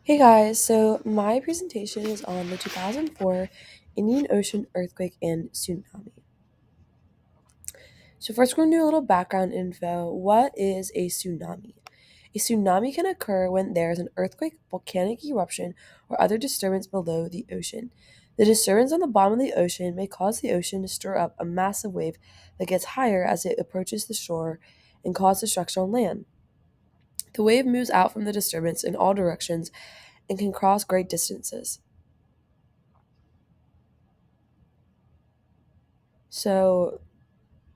Hey guys, so my presentation is on the 2004 Indian Ocean earthquake and tsunami. So first we're going to do a little background info. What is a tsunami? A tsunami can occur when there is an earthquake, volcanic eruption, or other disturbance below the ocean. The disturbance on the bottom of the ocean may cause the ocean to stir up a massive wave that gets higher as it approaches the shore and cause destruction on land. The wave moves out from the disturbance in all directions and can cross great distances. So,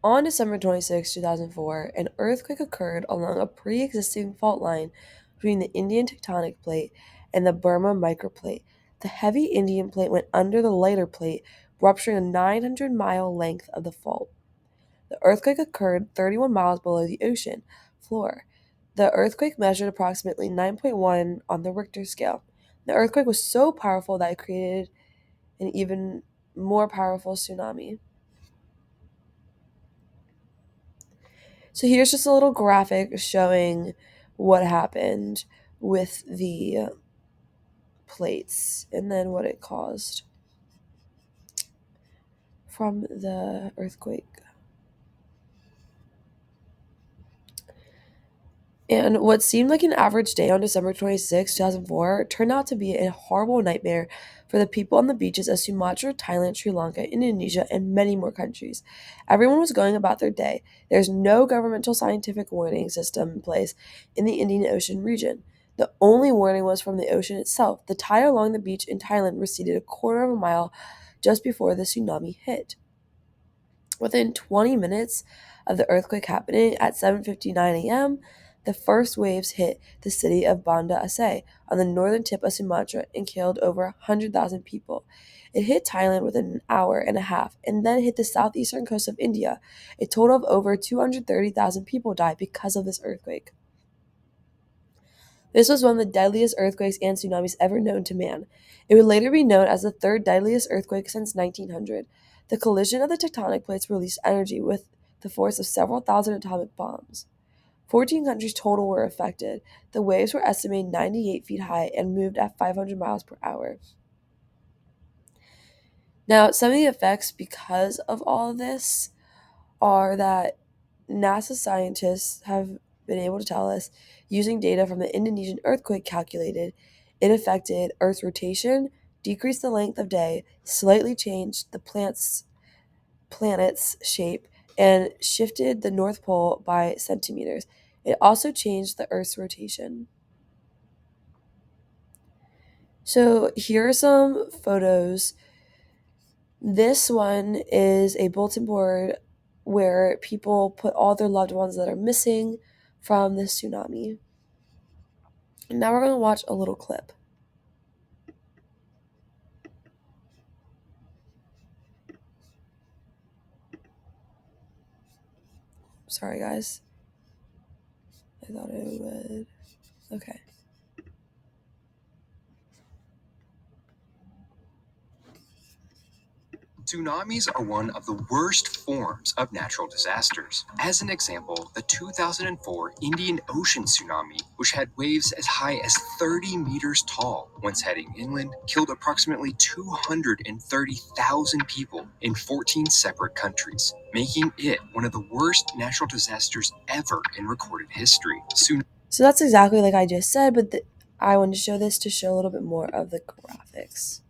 on December 26, 2004, an earthquake occurred along a pre existing fault line between the Indian tectonic plate and the Burma microplate. The heavy Indian plate went under the lighter plate, rupturing a 900-mile length of the fault. The earthquake occurred 31 miles below the ocean floor. The earthquake measured approximately 9.1 on the Richter scale. The earthquake was so powerful that it created an even more powerful tsunami. So here's just a little graphic showing what happened with the plates and then what it caused from the earthquake. And what seemed like an average day on December 26, 2004 turned out to be a horrible nightmare for the people on the beaches of Sumatra, Thailand, Sri Lanka, Indonesia, and many more countries. Everyone was going about their day. There's no governmental scientific warning system in place in the Indian Ocean region. The only warning was from the ocean itself. The tide along the beach in Thailand receded a quarter of a mile just before the tsunami hit. Within 20 minutes of the earthquake happening at 7:59 a.m., the first waves hit the city of Banda Aceh on the northern tip of Sumatra and killed over 100,000 people. It hit Thailand within an hour and a half and then hit the southeastern coast of India. A total of over 230,000 people died because of this earthquake. This was one of the deadliest earthquakes and tsunamis ever known to man. It would later be known as the third deadliest earthquake since 1900. The collision of the tectonic plates released energy with the force of several thousand atomic bombs. 14 countries total were affected. The waves were estimated 98 feet high and moved at 500 miles per hour. Now, some of the effects because of all of this are that NASA scientists have been able to tell us, using data from the Indonesian earthquake calculated, it affected Earth's rotation, decreased the length of day, slightly changed the planet's shape, and shifted the North Pole by centimeters. It also changed the Earth's rotation. So here are some photos. This one is a bulletin board where people put all their loved ones that are missing from the tsunami. And now we're going to watch a little clip. Sorry, guys. I thought it would. Okay. Tsunamis are one of the worst forms of natural disasters. As an example, the 2004 Indian Ocean tsunami, which had waves as high as 30 meters tall, once heading inland, killed approximately 230,000 people in 14 separate countries, making it one of the worst natural disasters ever in recorded history. So that's exactly like I just said, but I wanted to show this to show a little bit more of the graphics.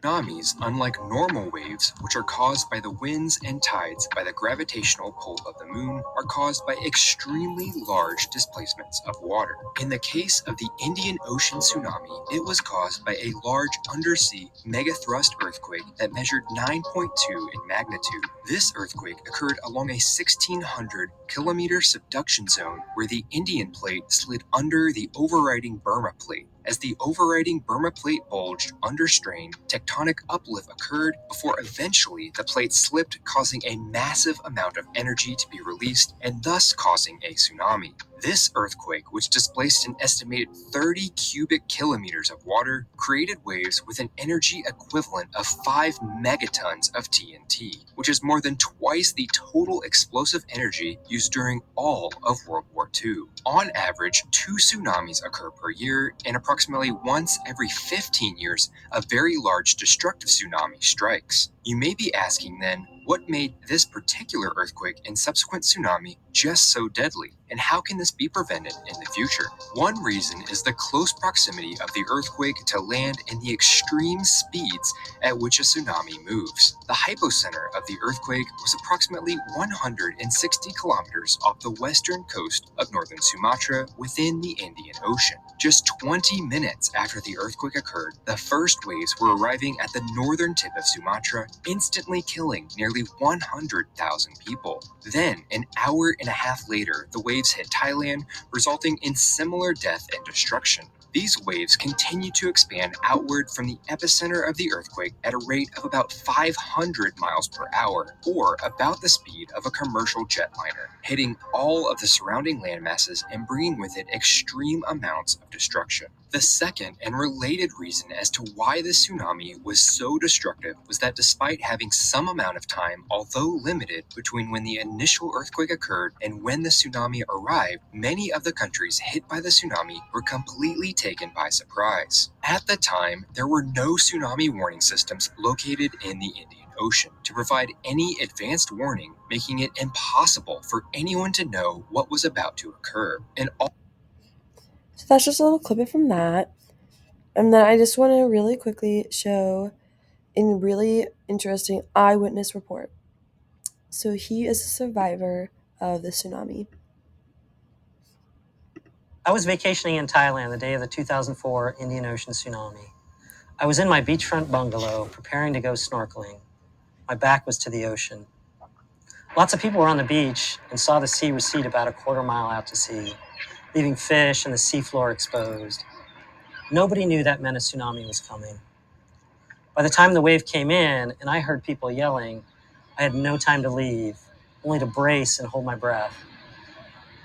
Tsunamis, unlike normal waves, which are caused by the winds and tides by the gravitational pull of the moon, are caused by extremely large displacements of water. In the case of the Indian Ocean tsunami, it was caused by a large undersea megathrust earthquake that measured 9.2 in magnitude. This earthquake occurred along a 1,600-kilometer subduction zone where the Indian plate slid under the overriding Burma plate. As the overriding Burma plate bulged under strain, tectonic uplift occurred before eventually the plate slipped, causing a massive amount of energy to be released and thus causing a tsunami. This earthquake, which displaced an estimated 30 cubic kilometers of water, created waves with an energy equivalent of 5 megatons of TNT, which is more than twice the total explosive energy used during all of World War II. On average, 2 tsunamis occur per year, and approximately once every 15 years, a very large destructive tsunami strikes. You may be asking then, what made this particular earthquake and subsequent tsunami just so deadly? And how can this be prevented in the future? One reason is the close proximity of the earthquake to land and the extreme speeds at which a tsunami moves. The hypocenter of the earthquake was approximately 160 kilometers off the western coast of northern Sumatra within the Indian Ocean. Just 20 minutes after the earthquake occurred, the first waves were arriving at the northern tip of Sumatra, instantly killing nearly 100,000 people. Then, an hour and a half later, the waves hit Thailand, resulting in similar death and destruction. These waves continue to expand outward from the epicenter of the earthquake at a rate of about 500 miles per hour, or about the speed of a commercial jetliner, hitting all of the surrounding landmasses and bringing with it extreme amounts of destruction. The second and related reason as to why this tsunami was so destructive was that despite having some amount of time, although limited, between when the initial earthquake occurred and when the tsunami arrived, many of the countries hit by the tsunami were completely taken by surprise. At the time, there were no tsunami warning systems located in the Indian Ocean to provide any advanced warning, making it impossible for anyone to know what was about to occur. And So that's just a little clip from that. And then I just want to really quickly show a really interesting eyewitness report. So he is a survivor of the tsunami. I was vacationing in Thailand the day of the 2004 Indian Ocean tsunami. I was in my beachfront bungalow preparing to go snorkeling. My back was to the ocean. Lots of people were on the beach and saw the sea recede about a quarter mile out to sea, leaving fish and the seafloor exposed. Nobody knew that meant a tsunami was coming. By the time the wave came in and I heard people yelling, I had no time to leave, only to brace and hold my breath.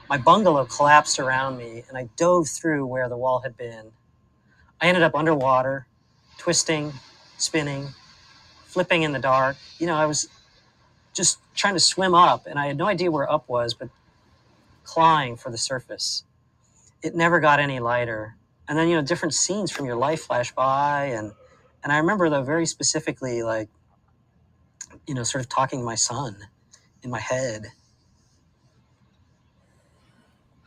My bungalow collapsed around me and I dove through where the wall had been. I ended up underwater, twisting, spinning, flipping in the dark. I was just trying to swim up, and I had no idea where up was, but clawing for the surface. It never got any lighter. And then, different scenes from your life flash by, and I remember though very specifically, like, sort of talking to my son in my head.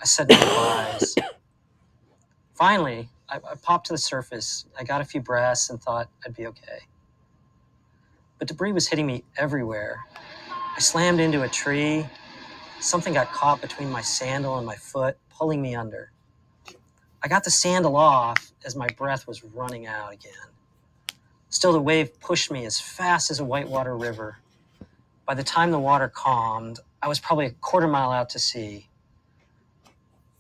I said no goodbyes. Finally, I popped to the surface. I got a few breaths and thought I'd be okay. But debris was hitting me everywhere. I slammed into a tree. Something got caught between my sandal and my foot, pulling me under. I got the sandal off as my breath was running out again. Still, the wave pushed me as fast as a whitewater river. By the time the water calmed, I was probably a quarter mile out to sea.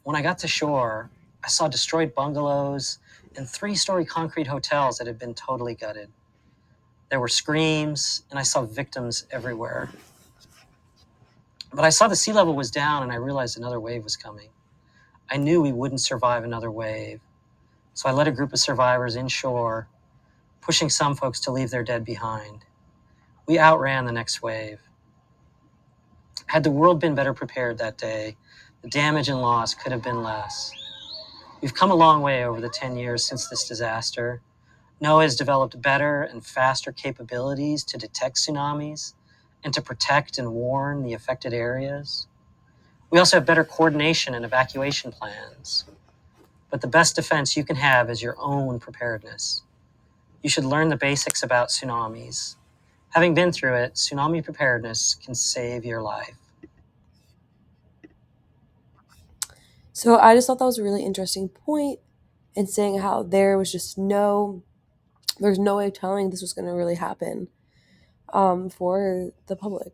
When I got to shore, I saw destroyed bungalows and three-story concrete hotels that had been totally gutted. There were screams, and I saw victims everywhere. But I saw the sea level was down, and I realized another wave was coming. I knew we wouldn't survive another wave. So I led a group of survivors inshore, pushing some folks to leave their dead behind. We outran the next wave. Had the world been better prepared that day, the damage and loss could have been less. We've come a long way over the 10 years since this disaster. NOAA has developed better and faster capabilities to detect tsunamis and to protect and warn the affected areas. We also have better coordination and evacuation plans. But the best defense you can have is your own preparedness. You should learn the basics about tsunamis. Having been through it, tsunami preparedness can save your life. So I just thought that was a really interesting point in saying how there's no way of telling this was going to really happen for the public.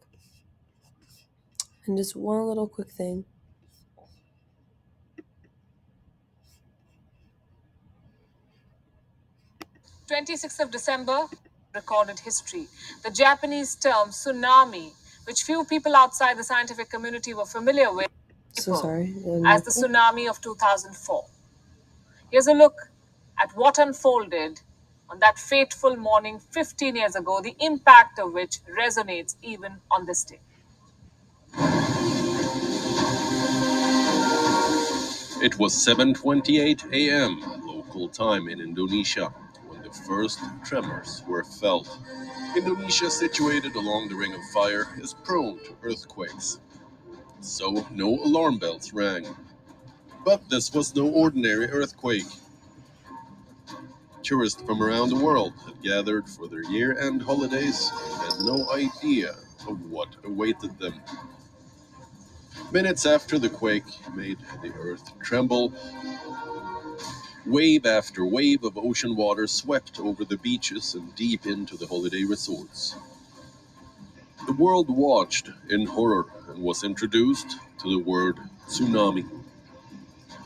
And just one little quick thing. 26th of December, recorded history. The Japanese term tsunami, which few people outside the scientific community were familiar with, So unforgettable sorry. as the tsunami of 2004. Here's a look at what unfolded on that fateful morning 15 years ago, the impact of which resonates even on this day. It was 7:28 a.m. local time in Indonesia when the first tremors were felt. Indonesia, situated along the Ring of Fire, is prone to earthquakes, so no alarm bells rang. But this was no ordinary earthquake. Tourists from around the world had gathered for their year-end holidays and had no idea of what awaited them. Minutes after the quake made the earth tremble, wave after wave of ocean water swept over the beaches and deep into the holiday resorts. The world watched in horror and was introduced to the word tsunami.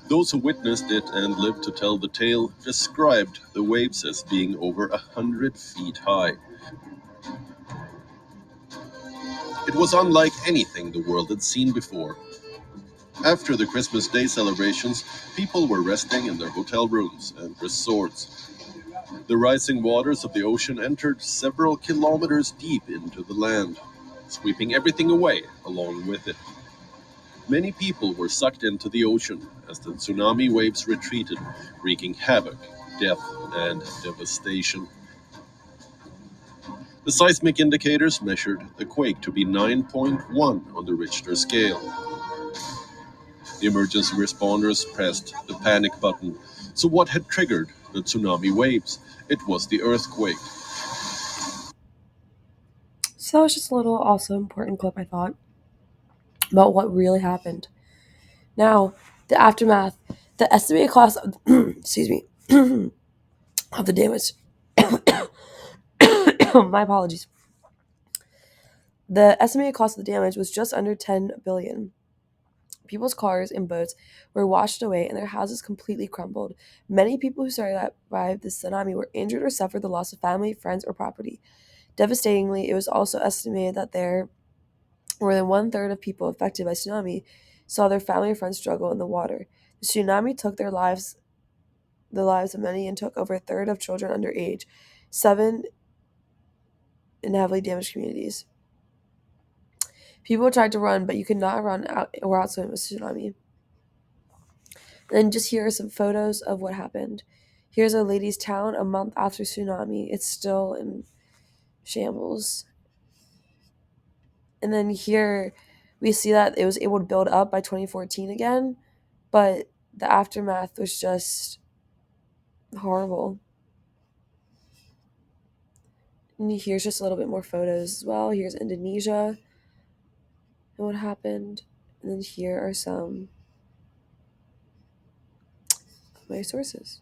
Those who witnessed it and lived to tell the tale described the waves as being over 100 feet high. It was unlike anything the world had seen before. After the Christmas Day celebrations, people were resting in their hotel rooms and resorts. The rising waters of the ocean entered several kilometers deep into the land, sweeping everything away along with it. Many people were sucked into the ocean as the tsunami waves retreated, wreaking havoc, death, and devastation. The seismic indicators measured the quake to be 9.1 on the Richter scale. The emergency responders pressed the panic button. So, what had triggered the tsunami waves? It was the earthquake. So that was just a little also important clip I thought about what really happened. Now, the aftermath, the estimated cost of excuse me of the damage. My apologies. The estimated cost of the damage was just under 10 billion. People's cars and boats were washed away and their houses completely crumbled. Many people who survived the tsunami were injured or suffered the loss of family, friends, or property. Devastatingly, it was also estimated that there more than one third of people affected by tsunami saw their family or friends struggle in the water. The tsunami took the lives of many, and took over a third of children under age, seven in heavily damaged communities. People tried to run, but you could not run out or outside of a tsunami. And just here are some photos of what happened. Here's a lady's town a month after tsunami. It's still in shambles. And then here we see that it was able to build up by 2014 again, but the aftermath was just horrible. And here's just a little bit more photos as well. Here's Indonesia and what happened. And then here are some of my sources.